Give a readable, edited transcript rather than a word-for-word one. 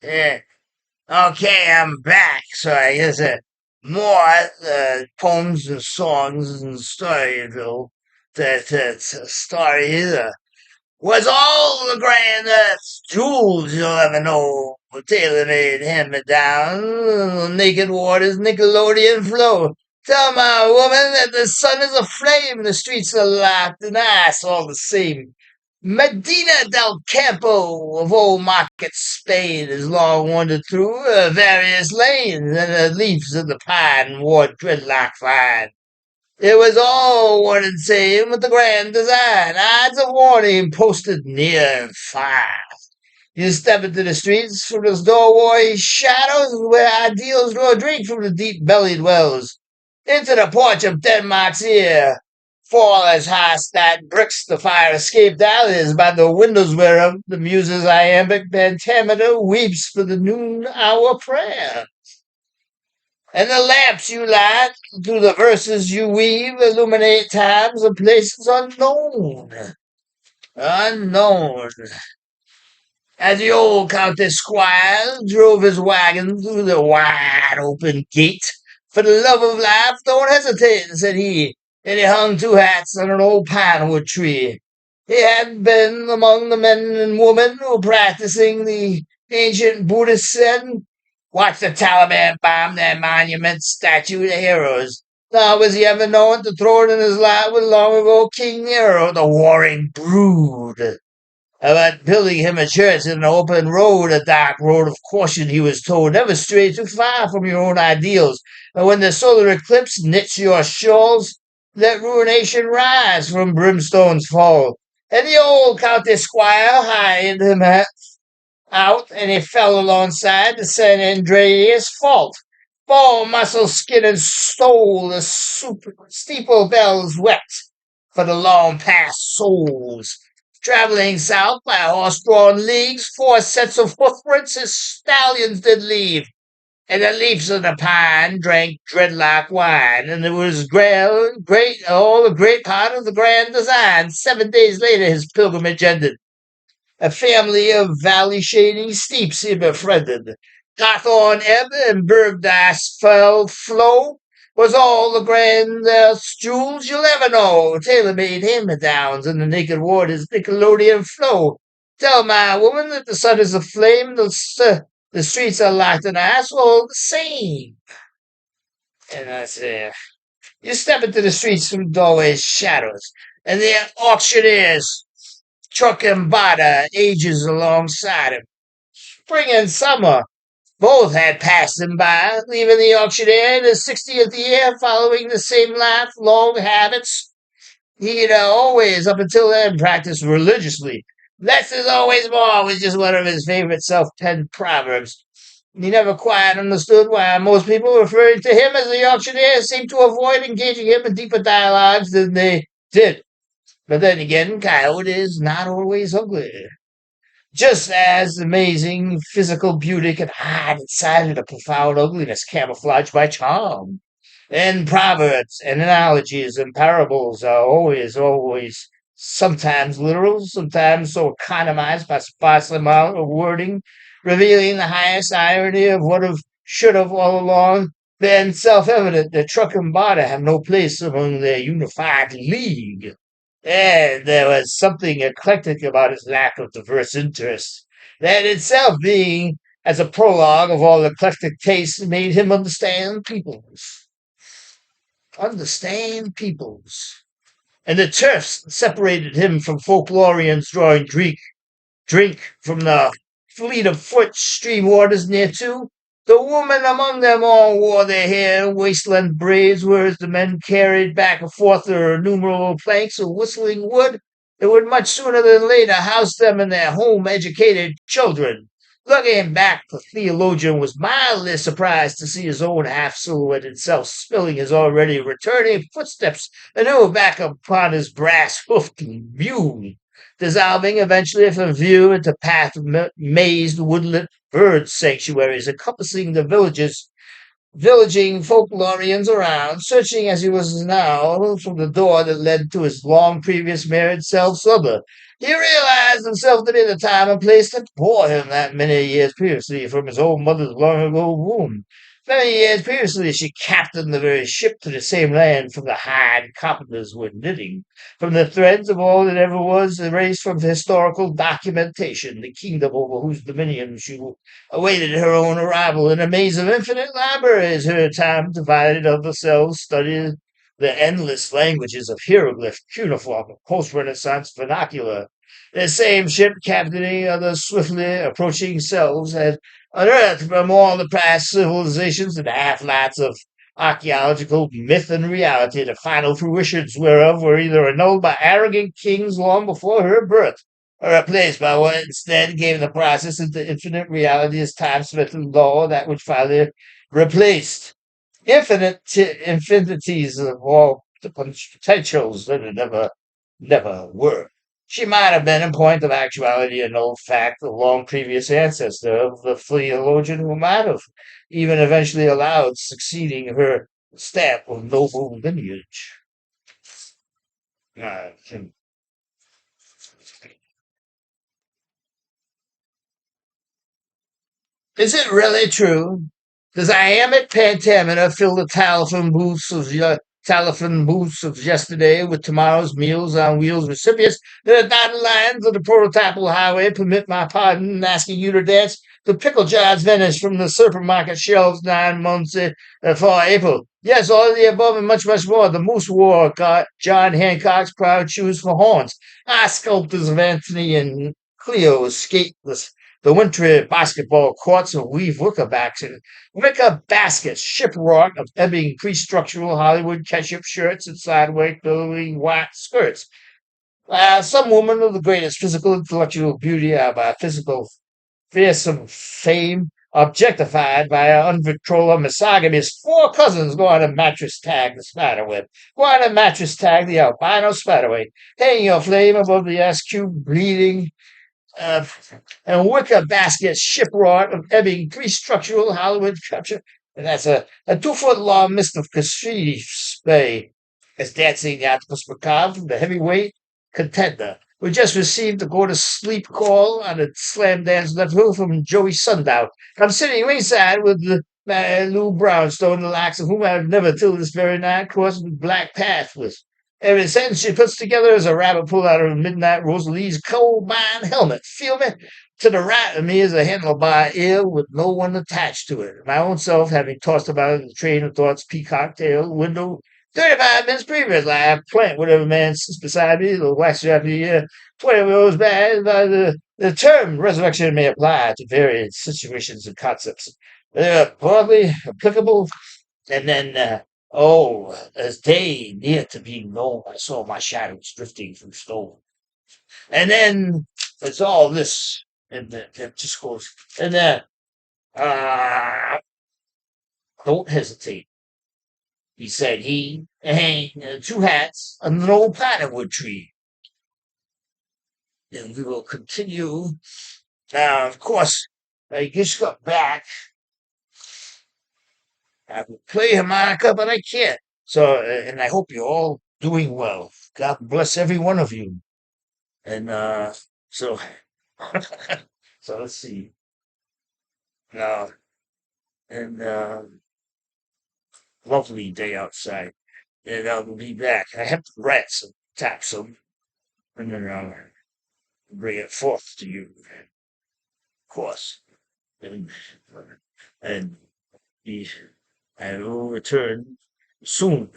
Yeah. Okay, I'm back. So I guess more poems and songs and stories stories was all the grandest jewels you'll ever know. Tailor made hand me down, naked waters, Nickelodeon flow. Tell my woman that the sun is aflame, the streets are locked, and ice all the same. Medina del Campo of old Market, Spain, has long wandered through various lanes, and the leaves of the pine wore dreadlock fine. It was all one and same with the grand design, odds of warning posted near and far. You step into the streets from those doorway shadows where ideals draw drink from the deep-bellied wells. Into the porch of Denmark's ear, fall as high stacked bricks the fire-escaped alleys by the windows whereof the muse's iambic pentameter weeps for the noon-hour prayer. And the lamps you light, through the verses you weave, illuminate times and places unknown. Unknown. As the old county squire drove his wagon through the wide open gate, for the love of life, don't hesitate, said he, and he hung two hats on an old pinewood tree. He had been among the men and women who were practicing the ancient Buddhist sin. Watch the Taliban bomb their monuments, statue to heroes. Nor was he ever known to throw it in his lap with long ago King Nero, the warring brood. About building him a church in an open road, a dark road of caution, he was told. Never stray too far from your own ideals. And when the solar eclipse knits your shawls, let ruination rise from brimstone's fall. And the old county squire hied him out, and he fell alongside the San Andreas fault. Bone, muscle, skin, and soul, the steeple bells wept for the long past souls. Traveling south by horse-drawn leagues, 4 sets of hoofprints his stallions did leave, and the leaves of the pine drank dreadlock wine, and it was all a great part of the grand design. 7 days later his pilgrimage ended. A family of valley-shading steeps he befriended. Hawthorne ebb and Bergdorf's fell flow was all the grandest jewels you'll ever know. Tailor-made hand-me-downs and the naked waters Nickelodeon flow. Tell my woman that the sun is aflame, the streets are locked in ice, all the same. And I say, you step into the streets through doorways, shadows, and the auctioneers truck and bada ages alongside him. Spring and summer both had passed him by, leaving the auctioneer in his 60th year, following the same lifelong habits he'd always, up until then, practiced religiously. Less is always more was just one of his favorite self-penned proverbs. He never quite understood why most people referring to him as the auctioneer seemed to avoid engaging him in deeper dialogues than they did. But then again, Coyote is not always ugly. Just as amazing physical beauty can hide inside a profound ugliness camouflaged by charm. And proverbs and analogies and parables are always, sometimes literal, sometimes so economized by sparse amount of wording, revealing the highest irony of what should have all along been self-evident that truck and barter have no place among their unified league. And there was something eclectic about his lack of diverse interests. That itself being, as a prologue of all eclectic tastes, made him understand peoples. Understand peoples. And the turfs separated him from folklorians drawing drink from the fleet of foot stream waters near to. The women among them all wore their hair in wasteland braids, whereas the men carried back and forth their innumerable planks of whistling wood that would much sooner than later house them and their home-educated children. Looking back, the theologian was mildly surprised to see his own half-silhouetted self spilling his already returning footsteps anew back upon his brass-hoofed mule, dissolving eventually from view into path-mazed woodlit bird sanctuaries encompassing the villaging folklorians around, searching as he was now from the door that led to his long previous married self's other. He realized himself to be the time and place that bore him that many years previously from his own mother's long ago womb. Many years previously, she captained the very ship to the same land from the hide carpenters were knitting, from the threads of all that ever was erased from historical documentation, the kingdom over whose dominion she awaited her own arrival in a maze of infinite libraries, her time divided of themselves, studied the endless languages of hieroglyph, cuneiform, post-Renaissance vernacular. The same ship captaining other swiftly approaching selves had unearthed from all the past civilizations and half-lights of archaeological myth and reality, the final fruitions whereof were either annulled by arrogant kings long before her birth, or replaced by what instead gave the process into infinite reality as time spent in law, that which finally replaced infinities of all the potentials that it never were. She might have been, in point of actuality, an old fact, a long previous ancestor of the theologian who might have even eventually allowed succeeding her stamp of noble lineage. Uh, is it really true? Does iambic pentameter fill the telephone booths of yesterday with tomorrow's Meals on Wheels recipients? The dotted lines of the prototypal highway permit my pardon in asking you to dance the pickle jars vanished from the supermarket shelves 9 months before April. Yes, all of the above and much, much more. The Moose War got John Hancock's proud shoes for horns. Our sculptors of Anthony and Cleo skate the wintry basketball courts of weave wickerbacks and wicker baskets, shipwreck of ebbing pre-structural Hollywood ketchup shirts and sideways billowing white skirts. Some woman of the greatest physical intellectual beauty by physical fearsome fame, objectified by an uncontrollable misogamist, four cousins go on a mattress tag the spiderweb, go on a mattress tag the albino spiderweb, hang your flame above the S-cube bleeding uh, and wicker basket shipwreck of ebbing pre-structural Hollywood capture. And that's a 2 foot long mist of graffiti spray. As dancing the octopus macabre from the heavyweight contender. We just received the go to sleep call on a slam dance left hook from Joey Sundown. I'm sitting ringside with the Lou Brownstone, the likes of whom I've never till this very night crossed the black path with. Every sentence she puts together is a rabbit pulled out of Midnight Rosalie's coal mine helmet. Feel me? To the right of me is a handlebar eel with no one attached to it. My own self, having tossed about in the train of thought's peacock tail window 35 minutes previously, I plant whatever man sits beside me, the wax after the year 20 rows back. The term resurrection may apply to various situations and concepts. They're broadly applicable. And then, as day near to being known, I saw my shadows drifting through stone. And then it's all this, and then it just goes, and then, uh, don't hesitate, he said, he hang two hats under an old plywood tree. And we will continue. Now, of course, I just got back. I would play harmonica, but I can't. So, and I hope you're all doing well. God bless every one of you. And so, so let's see. Now, and lovely day outside. And I'll be back. I have to write some, tap some, and then I'll bring it forth to you, of course. And, and be, I will return soon.